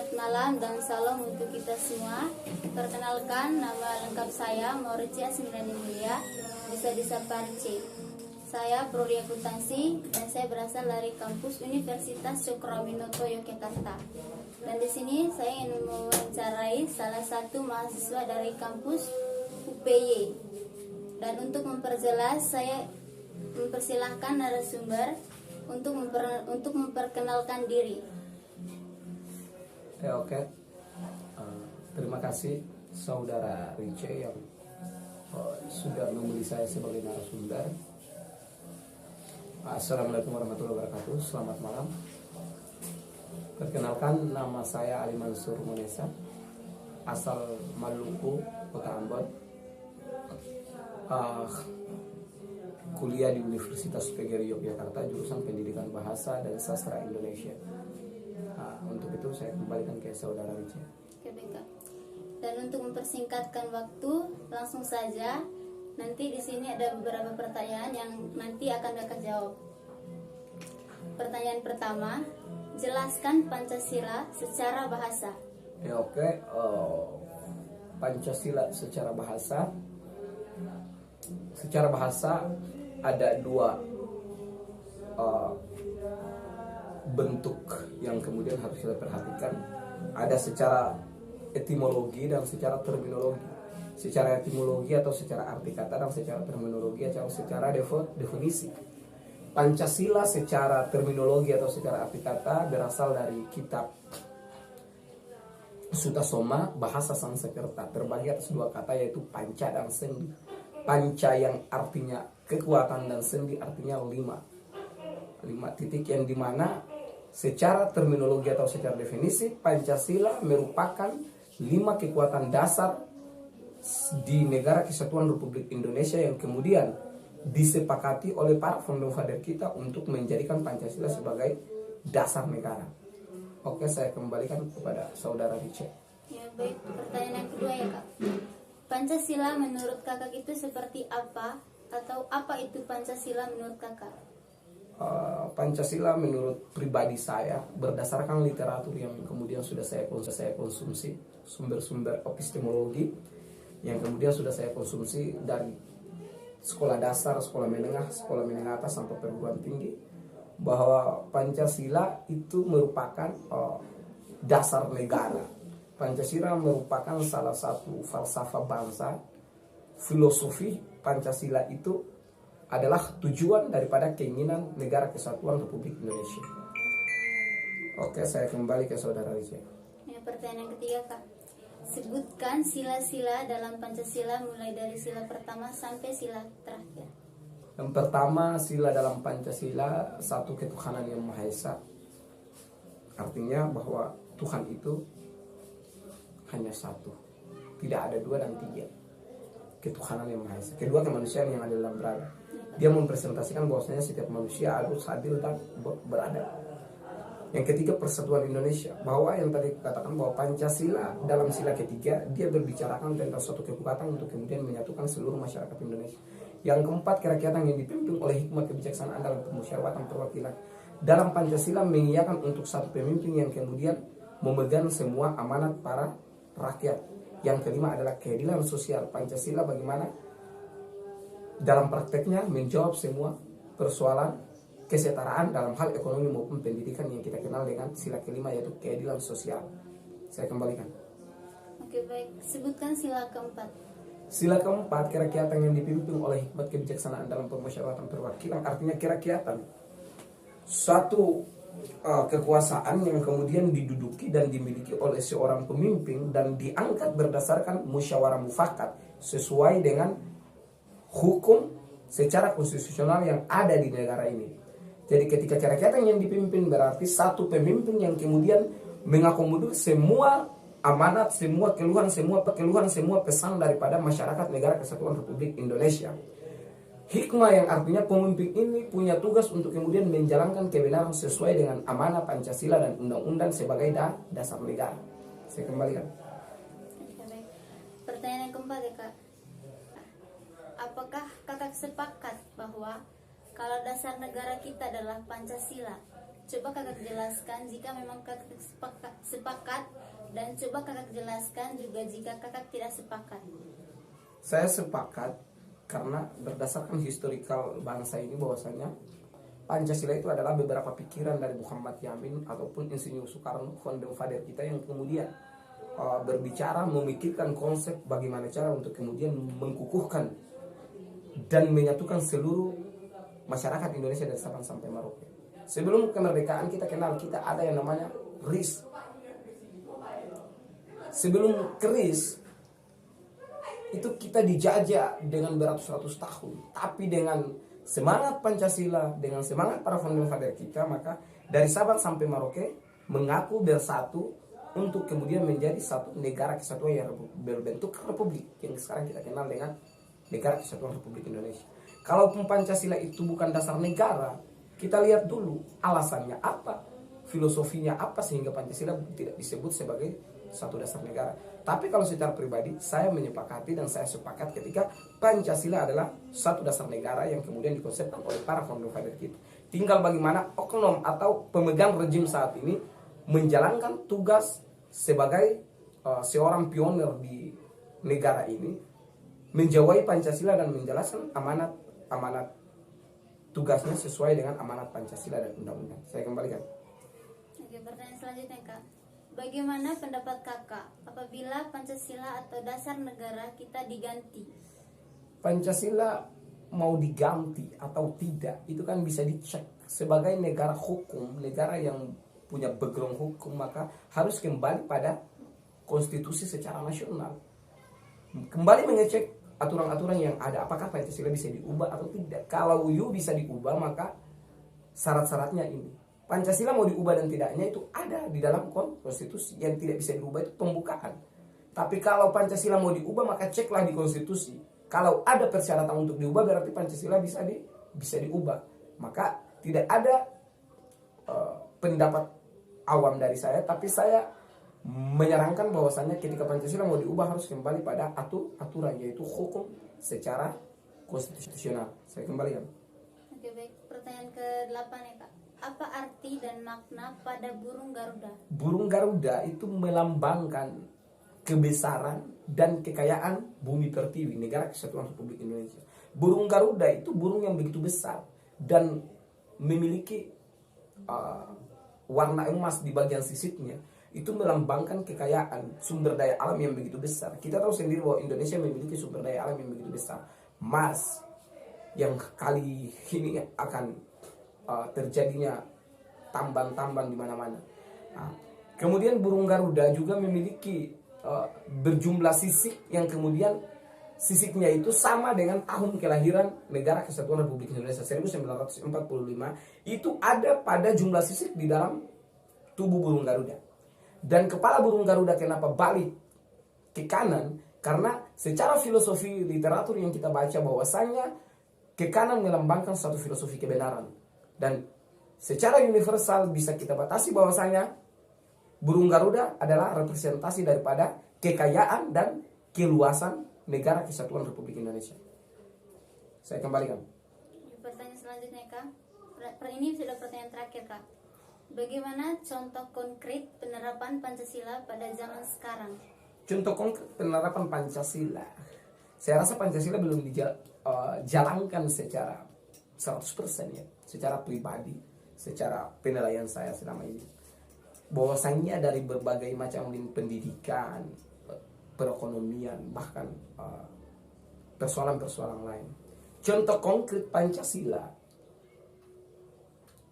Selamat malam dan salam untuk kita semua. Perkenalkan, nama lengkap saya Mauricia Asmirandy Mulia, bisa disapa Rice. Saya prodi akuntansi dan saya berasal dari kampus Universitas Cokroaminoto Yogyakarta. Dan di sini saya ingin mewawancarai salah satu mahasiswa dari kampus UPY. Dan untuk memperjelas, saya mempersilahkan narasumber untuk memperkenalkan diri. Oke. Terima kasih saudara Rice yang sudah memilih saya sebagai narasumber. Assalamualaikum warahmatullahi wabarakatuh. Selamat malam. Perkenalkan, nama saya Ali Mansur Monesa, asal Maluku, Kota Ambon. Kuliah di Universitas PGRI Yogyakarta, jurusan Pendidikan Bahasa dan Sastra Indonesia. Untuk itu saya kembalikan ke saudara Rice. Oke, baik, Kak. Dan untuk mempersingkatkan waktu, langsung saja. Nanti di sini ada beberapa pertanyaan yang nanti akan Kakak jawab. Pertanyaan pertama, jelaskan Pancasila secara bahasa. Oke. Pancasila secara bahasa. Secara bahasa ada dua bentuk yang kemudian harus kita perhatikan. Ada secara etimologi dan secara terminologi. Secara etimologi atau secara arti kata dan secara terminologi atau secara definisi. Pancasila secara terminologi atau secara arti kata berasal dari kitab Sutasoma Bahasa Sanskerta, terbagi atas dua kata yaitu panca dan sendi. Panca yang artinya kekuatan dan sendi artinya lima titik, yang dimana secara terminologi atau secara definisi Pancasila merupakan 5 kekuatan dasar di negara kesatuan Republik Indonesia yang kemudian disepakati oleh para founding father kita untuk menjadikan Pancasila sebagai dasar negara. Oke, saya kembalikan kepada saudara Rice. Ya, baik. Pertanyaan yang kedua ya, Kak. Pancasila menurut Kakak itu seperti apa? Atau apa itu Pancasila menurut Kakak? Pancasila menurut pribadi saya berdasarkan literatur yang kemudian sudah saya konsumsi, sumber-sumber epistemologi yang kemudian sudah saya konsumsi dari sekolah dasar, sekolah menengah atas sampai perguruan tinggi, bahwa Pancasila itu merupakan dasar negara. Pancasila merupakan salah satu falsafah bangsa. Filosofi Pancasila itu adalah tujuan daripada keinginan negara kesatuan Republik Indonesia. Oke, saya kembali ke saudara Rice. Ya, pertanyaan yang ketiga, Kak. Sebutkan sila-sila dalam Pancasila mulai dari sila pertama sampai sila terakhir. Yang pertama, sila dalam Pancasila, satu ketuhanan yang Maha Esa. Artinya bahwa Tuhan itu hanya satu, tidak ada dua dan tiga. Ketuhanan yang Maha Esa. Kedua, kemanusiaan yang adil dan beradab. Dia mempresentasikan bahwasanya setiap manusia harus adil dan beradab. Yang ketiga, persatuan Indonesia, bahwa yang tadi katakan bahwa Pancasila dalam sila ketiga dia berbicarakan tentang suatu kekuatan untuk kemudian menyatukan seluruh masyarakat Indonesia. Yang keempat, kerakyatan yang dipimpin oleh hikmat kebijaksanaan dalam permusyawaratan perwakilan. Dalam Pancasila mengiyakan untuk satu pemimpin yang kemudian memegang semua amanat para rakyat. Yang kelima adalah keadilan sosial. Pancasila bagaimana dalam prakteknya menjawab semua persoalan kesetaraan dalam hal ekonomi maupun pendidikan yang kita kenal dengan sila kelima, yaitu keadilan sosial. Saya kembalikan. Oke, baik. Sebutkan sila keempat. Sila keempat, kerakyatan yang dipimpin oleh hikmat kebijaksanaan dalam permusyawaratan perwakilan. Artinya kerakyatan suatu kekuasaan yang kemudian diduduki dan dimiliki oleh seorang pemimpin dan diangkat berdasarkan musyawarah mufakat sesuai dengan hukum secara konstitusional yang ada di negara ini. Jadi ketika kerakyatan yang dipimpin berarti satu pemimpin yang kemudian mengakomodir semua amanat, semua keluhan, semua pesan daripada masyarakat negara kesatuan Republik Indonesia. Hikmah yang artinya pemimpin ini punya tugas untuk kemudian menjalankan kebenaran sesuai dengan amanah Pancasila dan undang-undang sebagai dasar negara. Saya kembalikan. Pertanyaan yang keempat ya, Kak. Apakah Kakak sepakat bahwa kalau dasar negara kita adalah Pancasila, Coba kakak jelaskan jika memang kakak sepakat, dan coba kakak jelaskan juga jika kakak tidak sepakat. Saya sepakat karena berdasarkan historikal bangsa ini bahwasanya Pancasila itu adalah beberapa pikiran dari Muhammad Yamin ataupun Insinyur Soekarno, founding father kita, yang kemudian berbicara memikirkan konsep bagaimana cara untuk kemudian mengkukuhkan dan menyatukan seluruh masyarakat Indonesia dari Sabang sampai Merauke. Sebelum kemerdekaan kita kenal, kita ada yang namanya RIS. Sebelum keris itu kita dijajah dengan beratus-ratus tahun, tapi dengan semangat Pancasila, dengan semangat para founding father kita, maka dari Sabang sampai Merauke mengaku bersatu untuk kemudian menjadi satu negara kesatuan yang berbentuk republik yang sekarang kita kenal dengan Negara Kesatuan Republik Indonesia. Kalaupun Pancasila itu bukan dasar negara, kita lihat dulu alasannya apa, filosofinya apa sehingga Pancasila tidak disebut sebagai satu dasar negara. Tapi kalau secara pribadi saya menyepakati dan saya sepakat ketika Pancasila adalah satu dasar negara yang kemudian dikonsepkan oleh para founding father kita. Tinggal bagaimana oknum atau pemegang rejim saat ini menjalankan tugas sebagai seorang pionir di negara ini, menjauhi Pancasila dan menjelaskan amanat tugasnya sesuai dengan amanat Pancasila dan undang-undang. Saya kembalikan. Oke, pertanyaan selanjutnya Kak. Bagaimana pendapat Kakak apabila Pancasila atau dasar negara kita diganti? Pancasila mau diganti atau tidak itu kan bisa dicek. Sebagai negara hukum, negara yang punya background hukum, maka harus kembali pada konstitusi secara nasional. Kembali mengecek aturan-aturan yang ada, apakah Pancasila bisa diubah atau tidak. Kalau bisa diubah, maka syarat-syaratnya ini. Pancasila mau diubah dan tidaknya itu ada di dalam konstitusi. Yang tidak bisa diubah itu pembukaan. Tapi kalau Pancasila mau diubah, maka ceklah di konstitusi. Kalau ada persyaratan untuk diubah, berarti Pancasila bisa diubah. Maka tidak ada pendapat awam dari saya, tapi saya menyarankan bahwasannya ketika Pancasila mau diubah harus kembali pada aturan, yaitu hukum secara konstitusional. Saya kembalikan. Oke, baik. Pertanyaan ke-8 ya Kak. Apa arti dan makna pada burung Garuda? Burung Garuda itu melambangkan kebesaran dan kekayaan bumi pertiwi Negara Kesatuan Republik Indonesia. Burung Garuda itu burung yang begitu besar dan memiliki warna emas di bagian sisitnya. Itu melambangkan kekayaan sumber daya alam yang begitu besar. Kita tahu sendiri bahwa Indonesia memiliki sumber daya alam yang begitu besar. Emas yang kali ini akan terjadinya tambang-tambang di mana-mana. Nah, kemudian burung Garuda juga memiliki berjumlah sisik yang kemudian sisiknya itu sama dengan tahun kelahiran Negara Kesatuan Republik Indonesia 1945. Itu ada pada jumlah sisik di dalam tubuh burung Garuda. Dan kepala burung Garuda kenapa balik ke kanan? Karena secara filosofi literatur yang kita baca bahwasanya ke kanan melambangkan satu filosofi kebenaran. Dan secara universal bisa kita batasi bahwasanya burung Garuda adalah representasi daripada kekayaan dan keluasan Negara Kesatuan Republik Indonesia. Saya kembalikan. Pertanyaan selanjutnya Kak. Ini sudah pertanyaan terakhir Kak. Bagaimana contoh konkret penerapan Pancasila pada zaman sekarang? Contoh konkret penerapan Pancasila. Saya rasa Pancasila belum dijalankan secara 100% ya. Secara pribadi, secara penilaian saya selama ini. Bahwasannya dari berbagai macam pendidikan, perekonomian, bahkan persoalan-persoalan lain. Contoh konkret Pancasila.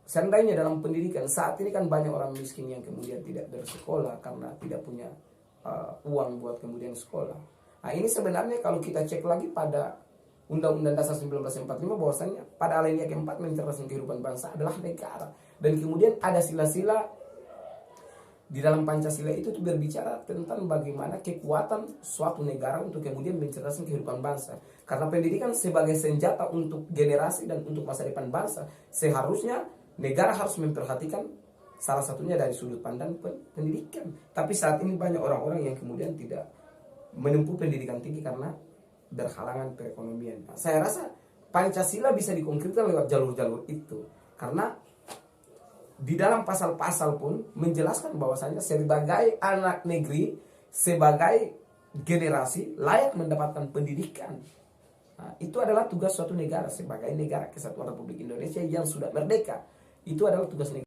Seandainya dalam pendidikan saat ini kan banyak orang miskin yang kemudian tidak bersekolah karena tidak punya uang buat kemudian sekolah. Nah ini sebenarnya kalau kita cek lagi pada Undang-Undang Dasar 1945 bahwasanya pada alinea keempat mencerdaskan kehidupan bangsa adalah negara. Dan kemudian ada sila-sila di dalam Pancasila itu berbicara tentang bagaimana kekuatan suatu negara untuk kemudian mencerdaskan kehidupan bangsa. Karena pendidikan sebagai senjata untuk generasi dan untuk masa depan bangsa, seharusnya negara harus memperhatikan salah satunya dari sudut pandang pendidikan. Tapi saat ini banyak orang-orang yang kemudian tidak menempuh pendidikan tinggi karena berhalangan perekonomian. Nah, saya rasa Pancasila bisa dikonkretkan lewat jalur-jalur itu. Karena di dalam pasal-pasal pun menjelaskan bahwasanya sebagai anak negeri, sebagai generasi layak mendapatkan pendidikan. Nah, itu adalah tugas suatu negara sebagai negara kesatuan Republik Indonesia yang sudah merdeka. Itu adalah tugas negara.